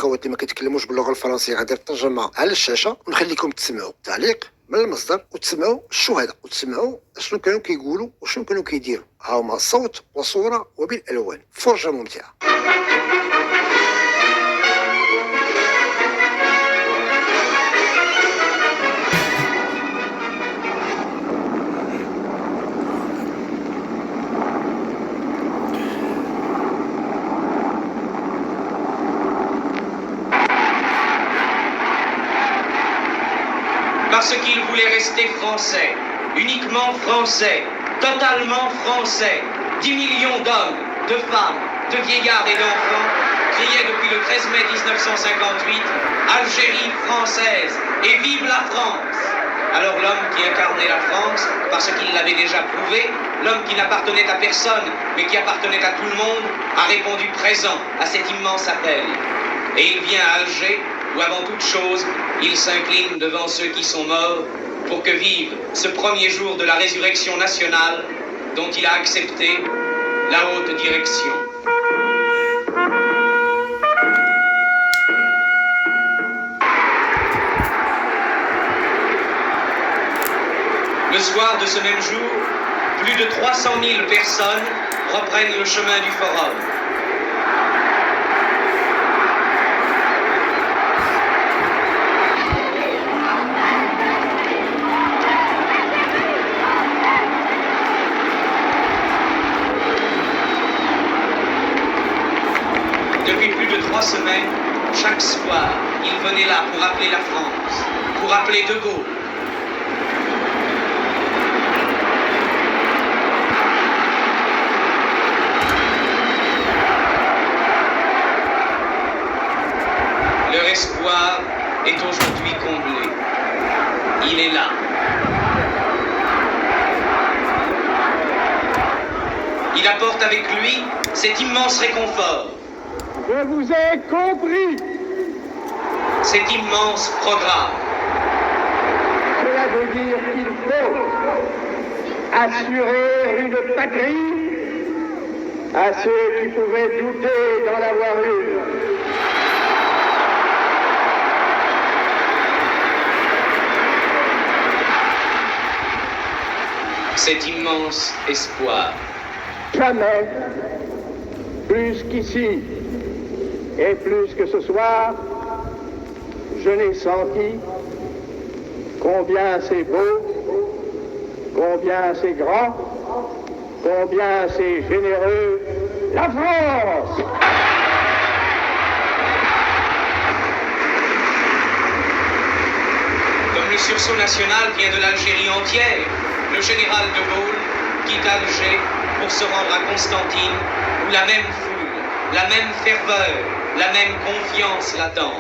الاخوات اللي ما كيتكلموش باللغه الفرنسيه غادي الترجمه على الشاشه ونخليكم تسمعوا تعليق من المصدر وتسمعوا الشهداء وتسمعوا شنو كانوا كيقولوا وشنو كانوا كيديروا. ها هما صوت وصوره وبالالوان، فرجه ممتعه. Parce qu'il voulait rester français, uniquement français, totalement français. 10 millions d'hommes, de femmes, de vieillards et d'enfants criaient depuis le 13 mai 1958 « Algérie française et vive la France !» Alors l'homme qui incarnait la France, parce qu'il l'avait déjà prouvé, l'homme qui n'appartenait à personne, mais qui appartenait à tout le monde, a répondu présent à cet immense appel. Et il vient à Alger, où avant toute chose, il s'incline devant ceux qui sont morts pour que vive ce premier jour de la résurrection nationale dont il a accepté la haute direction. Le soir de ce même jour, plus de 300 000 personnes reprennent le chemin du Forum. Depuis plus de 3 semaines, chaque soir, il venait là pour appeler la France, pour appeler De Gaulle. Leur espoir est aujourd'hui comblé. Il est là. Il apporte avec lui cet immense réconfort. Je vous ai compris. Cet immense programme. Cela veut dire qu'il faut assurer une patrie à ceux qui pouvaient douter d'en avoir une. Cet immense espoir. Jamais, plus qu'ici et plus que ce soir, je n'ai senti combien c'est beau, combien c'est grand, combien c'est généreux, la France! Comme le sursaut national vient de l'Algérie entière, le général de Gaulle quitte Alger pour se rendre à Constantine, où la même foule, la même ferveur, la même confiance l'attend.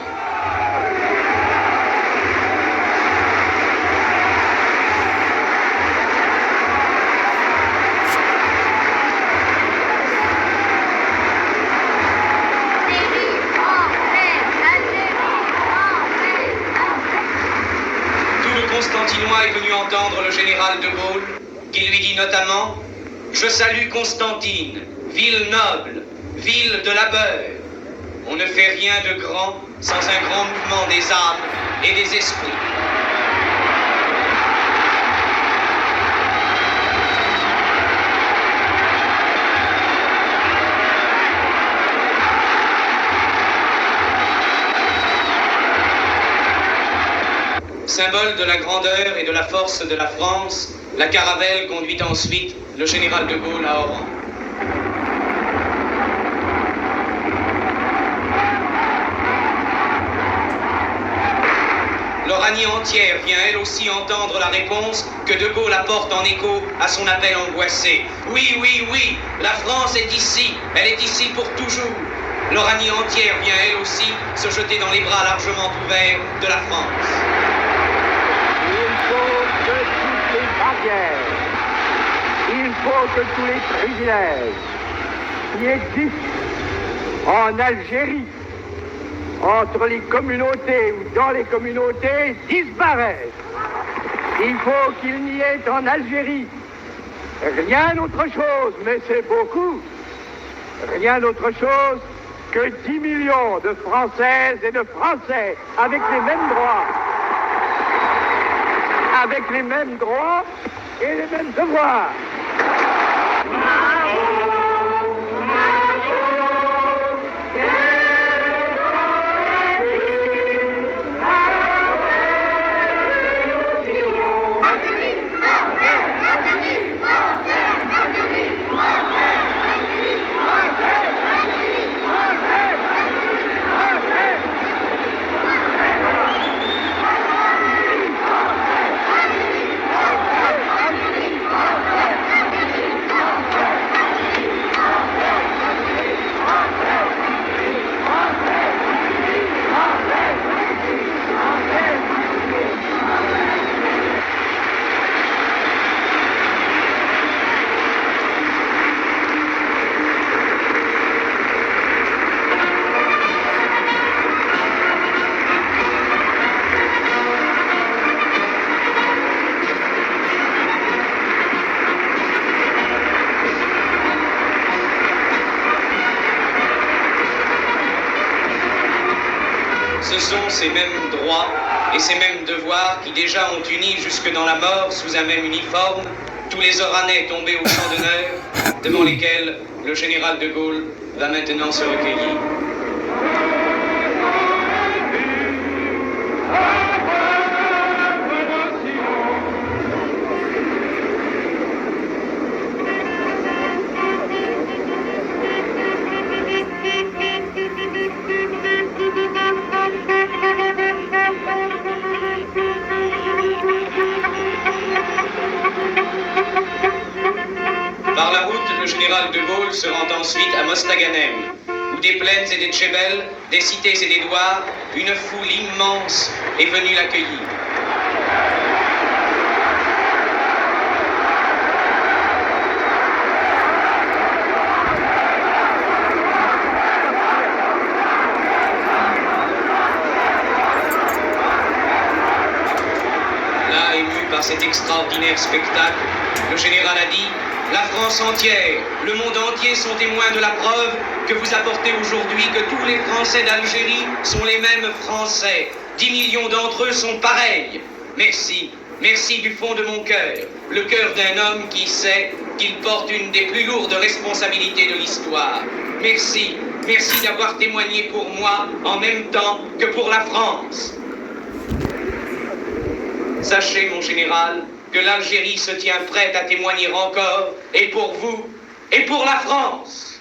Tout le Constantinois est venu entendre le général de Gaulle, qui lui dit notamment « Je salue Constantine, ville noble, ville de labeur. On ne fait rien de grand sans un grand mouvement des âmes et des esprits. » Symbole de la grandeur et de la force de la France, la caravelle conduit ensuite le général de Gaulle à Oran. L'Oranie entière vient elle aussi entendre la réponse que De Gaulle apporte en écho à son appel angoissé. Oui, oui, oui, la France est ici, elle est ici pour toujours. L'Oranie entière vient elle aussi se jeter dans les bras largement ouverts de la France. Il faut que toutes les barrières, il faut que tous les privilèges qui existent en Algérie, entre les communautés ou dans les communautés, disparaissent. Il faut qu'il n'y ait en Algérie rien autre chose, mais c'est beaucoup, rien autre chose que 10 millions de Françaises et de Français avec les mêmes droits. Avec les mêmes droits et les mêmes devoirs. Ce sont ces mêmes droits et ces mêmes devoirs qui déjà ont uni jusque dans la mort sous un même uniforme tous les Oranais tombés au champ d'honneur devant lesquels le général de Gaulle va maintenant se recueillir. Par la route, le général de Gaulle se rend ensuite à Mostaganem, où des plaines et des tchébels, des cités et des douars, une foule immense est venue l'accueillir. Là, ému par cet extraordinaire spectacle, le général a dit: la France entière, le monde entier sont témoins de la preuve que vous apportez aujourd'hui que tous les Français d'Algérie sont les mêmes Français. 10 millions d'entre eux sont pareils. Merci, merci du fond de mon cœur, le cœur d'un homme qui sait qu'il porte une des plus lourdes responsabilités de l'histoire. Merci, merci d'avoir témoigné pour moi en même temps que pour la France. Sachez, mon général, que l'Algérie se tient prête à témoigner encore, et pour vous, et pour la France.